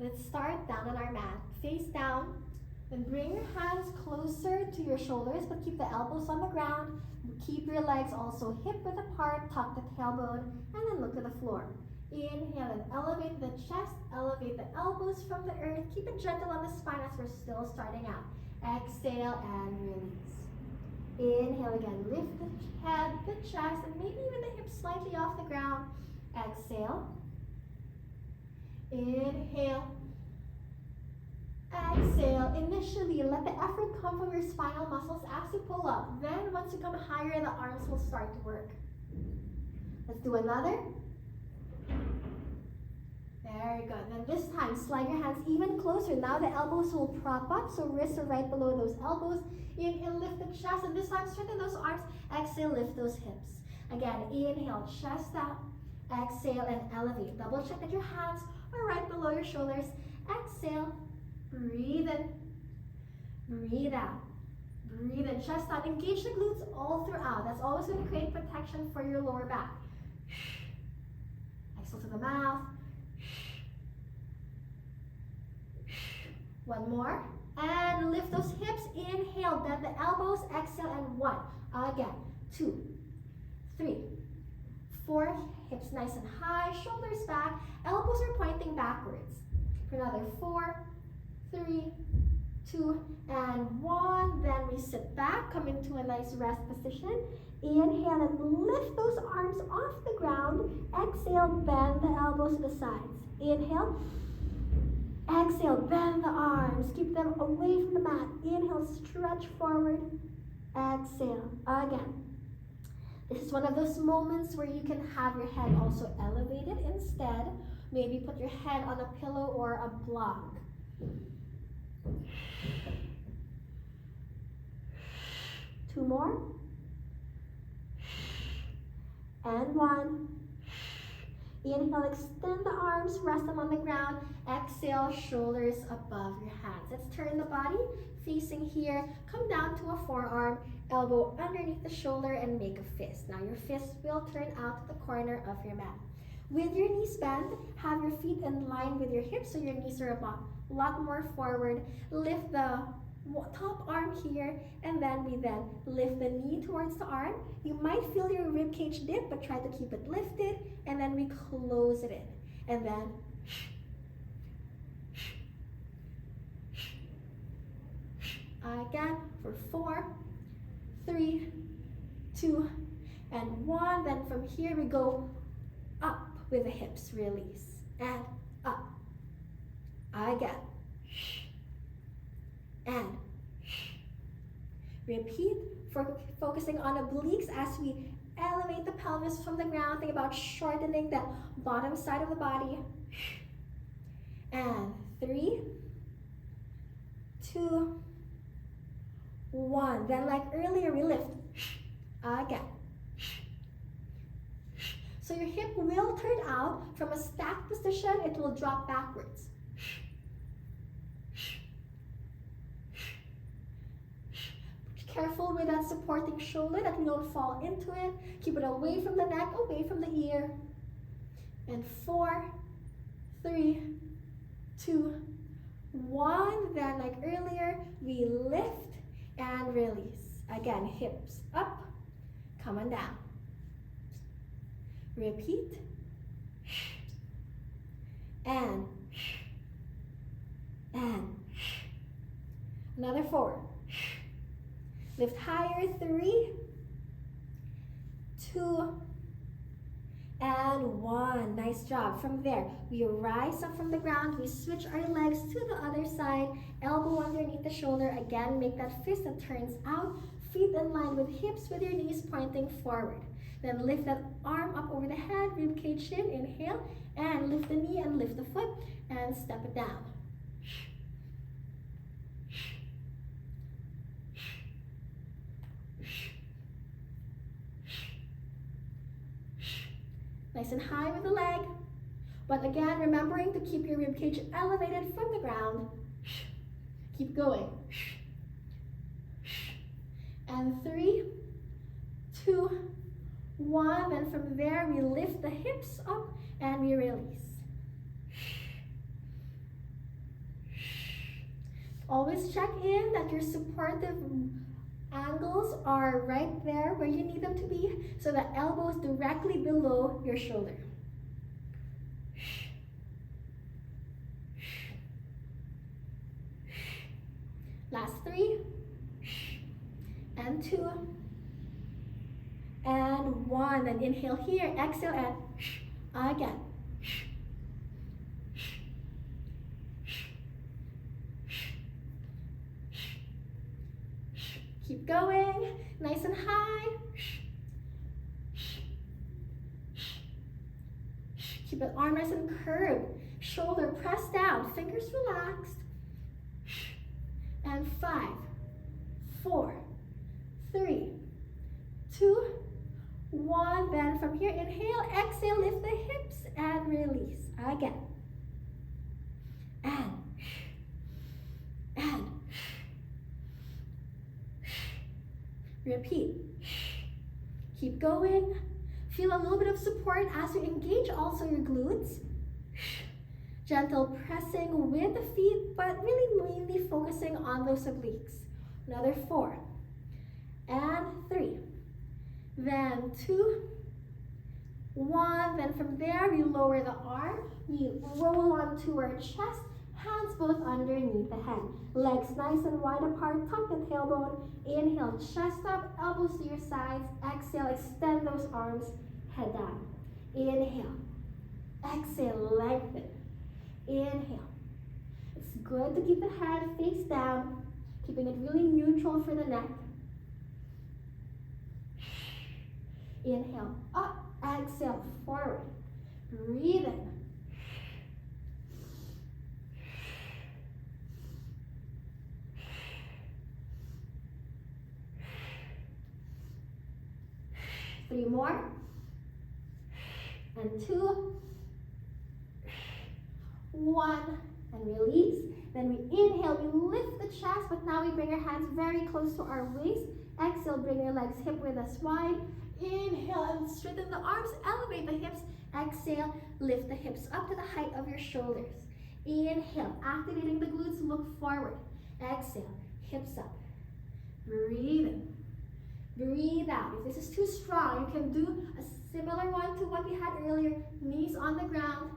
Let's start down on our mat. Face down. Then bring your hands closer to your shoulders, but keep the elbows on the ground. Keep your legs also hip width apart, tuck the tailbone, and then look to the floor. Inhale and elevate the chest, elevate the elbows from the earth. Keep it gentle on the spine as we're still starting out. Exhale and release. Inhale again, lift the head, the chest, and maybe even the hips slightly off the ground. Exhale. Inhale. Exhale. Initially, let the effort come from your spinal muscles as you pull up. Then, once you come higher, the arms will start to work. Let's do another. Very good. Then this time, slide your hands even closer. Now the elbows will prop up, so wrists are right below those elbows. Inhale, lift the chest, and this time strengthen those arms. Exhale, lift those hips. Again, inhale, chest out. Exhale and elevate. Double check that your hands are right below your shoulders. Exhale, breathe in, breathe out. Breathe in, chest out. Engage the glutes all throughout. That's always going to create protection for your lower back. Exhale to the mouth. One more. And lift those hips. Inhale, bend the elbows. Exhale, and 1. Again. 2, 3, 4. Hips nice and high. Shoulders back. Elbows are pointing backwards. For another 4, 3, 2, and 1. Then we sit back. Come into a nice rest position. Inhale and lift those arms off the ground. Exhale, bend the elbows to the sides. Inhale. Exhale, bend the arms. Keep them away from the mat. Inhale, stretch forward. Exhale, again. This is one of those moments where you can have your head also elevated instead. Maybe put your head on a pillow or a block. Two more. And 1. Inhale, extend the arms, rest them on the ground. Exhale, shoulders above your hands. Let's turn the body facing here. Come down to a forearm, elbow underneath the shoulder, and make a fist. Now your fist will turn out to the corner of your mat. With your knees bent, have your feet in line with your hips so your knees are a lot more forward. Lift the top arm here, and then we lift the knee towards the arm. You might feel your rib cage dip, but try to keep it lifted, and then we close it in. And then again for 4, 3, 2, and 1. Then from here we go up with the hips, release, and up. Again. And repeat, focusing on obliques as we elevate the pelvis from the ground. Think about shortening the bottom side of the body. And 3, 2, 1. Then like earlier, we lift. Again. So your hip will turn out from a stacked position. It will drop backwards. Careful with that supporting shoulder that we don't fall into it. Keep it away from the neck, away from the ear. And 4, 3, 2, 1. Then like earlier, we lift and release. Again, hips up, come on down. Repeat. And. Another 4. Lift higher, 3, 2, and 1. Nice job. From there, we rise up from the ground. We switch our legs to the other side. Elbow underneath the shoulder. Again, make that fist that turns out. Feet in line with hips with your knees pointing forward. Then lift that arm up over the head, rib cage in. Inhale, and lift the knee and lift the foot, and step it down. Nice and high with the leg. But again, remembering to keep your rib cage elevated from the ground. Keep going. And 3, 2, 1. Then from there, we lift the hips up and we release. Always check in that your supportive angles are right there where you need them to be, so the elbows directly below your shoulder. Last 3, and 2, and 1. Then inhale here, exhale, and again. Keep going, nice and high. Keep the arm nice and curved. Shoulder pressed down, fingers relaxed. And 5, 4, 3, 2, 1. Then from here, inhale, exhale, lift the hips and release. Again. And repeat. Keep going. Feel a little bit of support as you engage also your glutes. Gentle pressing with the feet, but really mainly focusing on those obliques. Another 4, and 3, then 2, 1. Then from there, we lower the arm, we roll onto our chest, hands both underneath the head. Legs nice and wide apart, tuck the tailbone. Inhale, chest up, elbows to your sides. Exhale, extend those arms, head down. Inhale, exhale, lengthen. Inhale. It's good to keep the head face down, keeping it really neutral for the neck. Inhale, up, exhale, forward. Breathe in. Three more, and 2, 1, and release. Then we inhale, we lift the chest, but now we bring our hands very close to our waist. Exhale, bring your legs hip width as wide. Inhale, and straighten the arms, elevate the hips. Exhale, lift the hips up to the height of your shoulders. Inhale, activating the glutes, look forward. Exhale, hips up. Breathe in. Breathe out. If this is too strong, you can do a similar one to what we had earlier. Knees on the ground,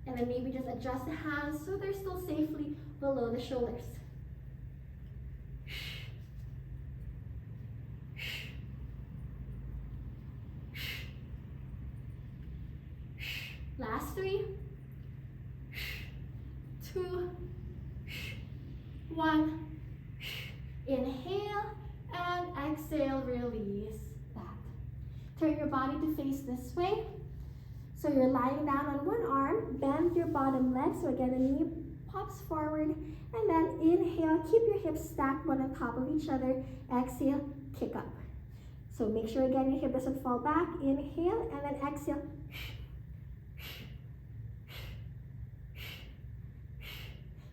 and then maybe just adjust the hands so they're still safely below the shoulders. Last 3, 2, 1. Inhale and exhale, release that. Turn your body to face this way. So you're lying down on one arm, bend your bottom leg, so again the knee pops forward, and then inhale, keep your hips stacked one on top of each other. Exhale, kick up. So make sure again your hip doesn't fall back. Inhale, and then exhale.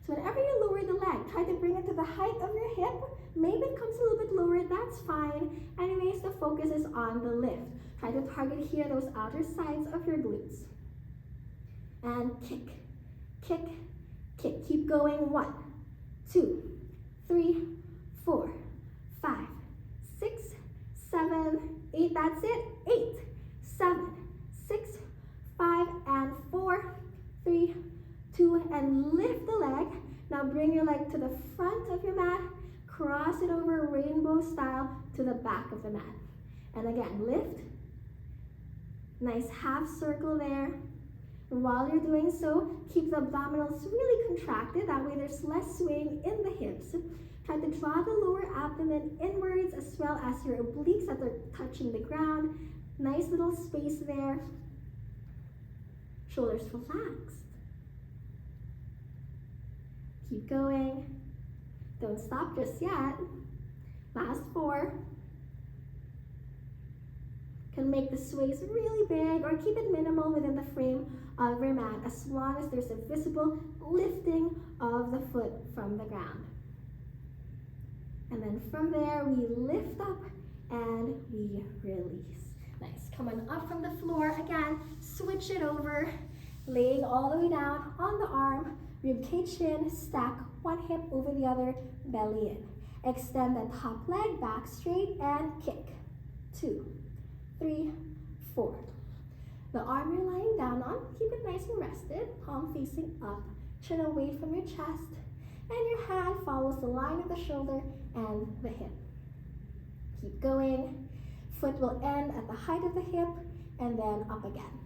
So whenever you lower the leg, try to bring it to the height of your hip. Maybe it comes a little bit lower, that's fine. Anyways, the focus is on the lift. Try to target here those outer sides of your glutes. And kick, kick, kick. Keep going. 1, 2, 3, 4, 5, 6, 7, 8. That's it. 8, 7, 6, 5, and 4, 3, 2, and lift the leg. Now bring your leg to the front of your mat. Cross it over rainbow style to the back of the mat. And again, lift. Nice half circle there. And while you're doing so, keep the abdominals really contracted. That way there's less swaying in the hips. Try to draw the lower abdomen inwards as well as your obliques that are touching the ground. Nice little space there. Shoulders relaxed. Keep going. Don't stop just yet. Last 4. Can make the sways really big or keep it minimal within the frame of your mat as long as there's a visible lifting of the foot from the ground. And then from there, we lift up and we release. Nice. Come on up from the floor. Again, switch it over, laying all the way down on the arm. Ribcage in, stack one hip over the other, belly in. Extend the top leg back straight and kick. 2, 3, 4. The arm you're lying down on, keep it nice and rested, palm facing up, chin away from your chest, and your hand follows the line of the shoulder and the hip. Keep going. Foot will end at the height of the hip and then up again.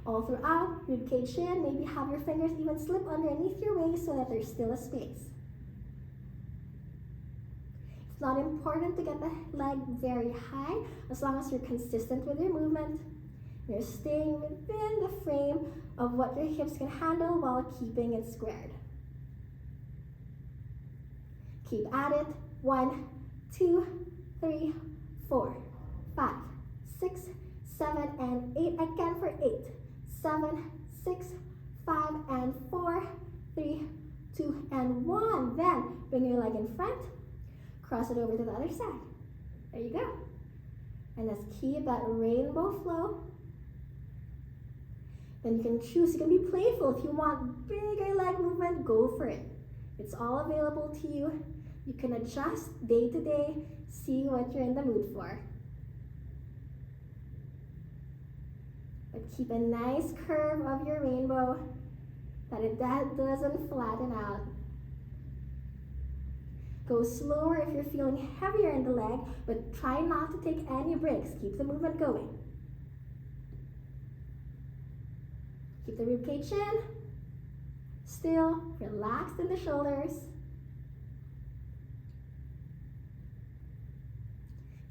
All throughout, ribcage in, maybe have your fingers even slip underneath your waist so that there's still a space. It's not important to get the leg very high as long as you're consistent with your movement. You're staying within the frame of what your hips can handle while keeping it squared. Keep at it. 1, 2, 3, 4, 5, 6, 7, and 8. Again for 8. 7, 6, 5, and 4, 3, 2, and 1. Then bring your leg in front, cross it over to the other side. There you go. And let's keep that rainbow flow. Then you can choose, you can be playful. If you want bigger leg movement, go for it. It's all available to you. You can adjust day to day, see what you're in the mood for. But keep a nice curve of your rainbow, that it doesn't flatten out. Go slower if you're feeling heavier in the leg, but try not to take any breaks. Keep the movement going. Keep the ribcage in, still relaxed in the shoulders.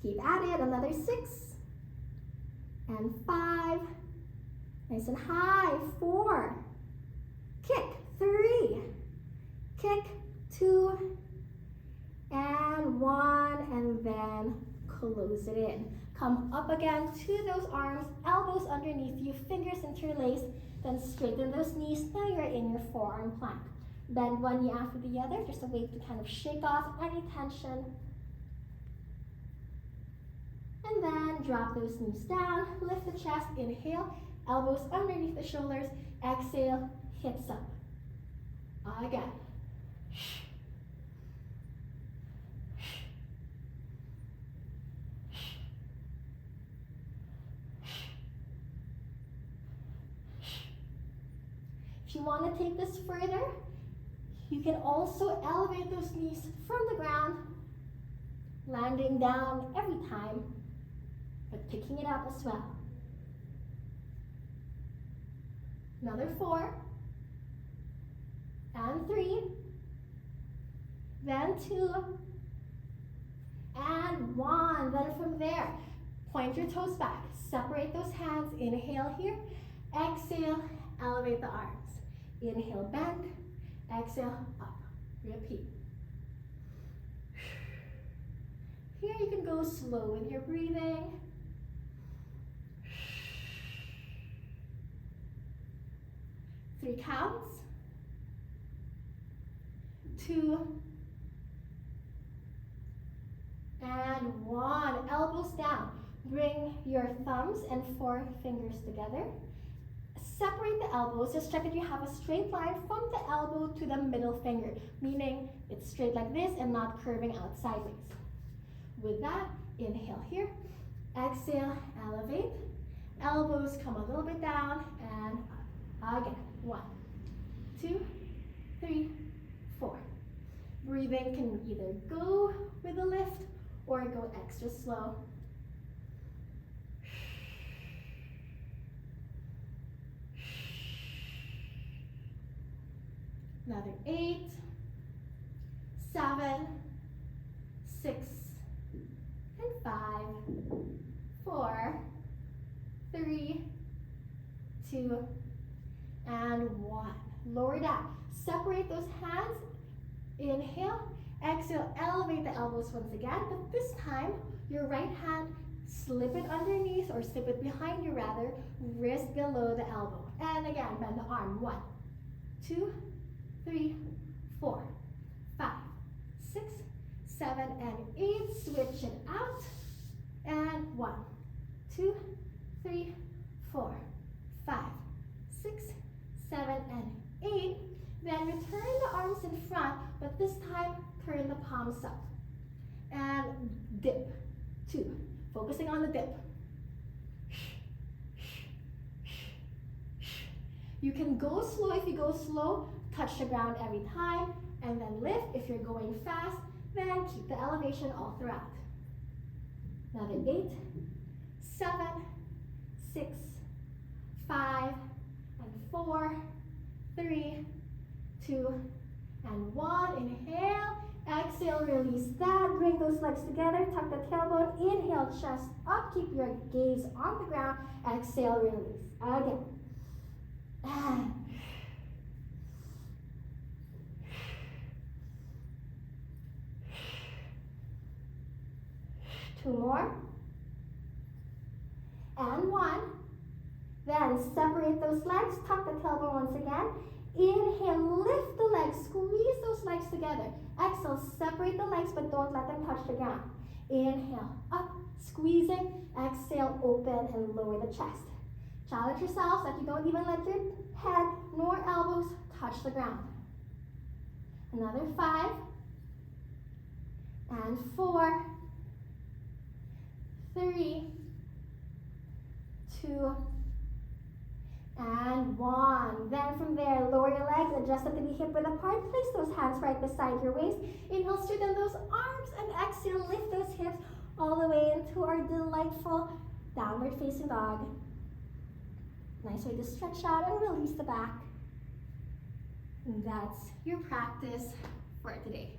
Keep at it, another 6 and 5, nice and high, 4, kick, 3, kick, 2, and 1, and then close it in. Come up again to those arms, elbows underneath you, fingers interlaced, then straighten those knees. Now you're in your forearm plank. Bend one knee after the other, just a way to kind of shake off any tension. And then drop those knees down, lift the chest, inhale, elbows underneath the shoulders, exhale, hips up. Again. If you want to take this further, you can also elevate those knees from the ground, landing down every time, but picking it up as well. Another 4, and 3, then 2, and 1. Then from there, point your toes back, separate those hands, inhale here, exhale, elevate the arms. Inhale, bend, exhale, up. Repeat. Here you can go slow with your breathing. Three counts. 2, and 1. Elbows down. Bring your thumbs and forefingers together. Separate the elbows. Just check that you have a straight line from the elbow to the middle finger, meaning it's straight like this and not curving out sideways. With that, inhale here. Exhale, elevate. Elbows come a little bit down and up. Again. 1, 2, 3, 4. Breathing can either go with a lift or go extra slow. Another 8, 7, 6, and 5, 4, 3, 2, and 1. Lower down. Separate those hands. Inhale. Exhale. Elevate the elbows once again. But this time, your right hand, slip it underneath or slip it behind you rather. Wrist below the elbow. And again, bend the arm. 1, 2, 3, 4, 5, 6, 7, and 8. Switch it out. And 1, 2, 3, 4, 5, 6, 7, and 8. Then return the arms in front, but this time turn the palms up. And dip. 2. Focusing on the dip. You can go slow. If you go slow, touch the ground every time, and then lift. If you're going fast, then keep the elevation all throughout. Another 8, 7, 6, 5, and 4, 3, 2, and 1. Inhale, exhale, release that. Bring those legs together, tuck the tailbone, inhale, chest up, keep your gaze on the ground, exhale, release. Again. And 2 more. And 1. Then separate those legs, tuck the tailbone once again. Inhale, lift the legs, squeeze those legs together. Exhale, separate the legs, but don't let them touch the ground. Inhale, up, squeezing. Exhale, open and lower the chest. Challenge yourself that you don't even let your head nor elbows touch the ground. Another 5, and 4, 3, 2, and 1. Then from there, lower your legs, adjust them to be hip width apart. Place those hands right beside your waist. Inhale, straighten those arms, and exhale, lift those hips all the way into our delightful downward facing dog. Nice way to stretch out and release the back. And that's your practice for today.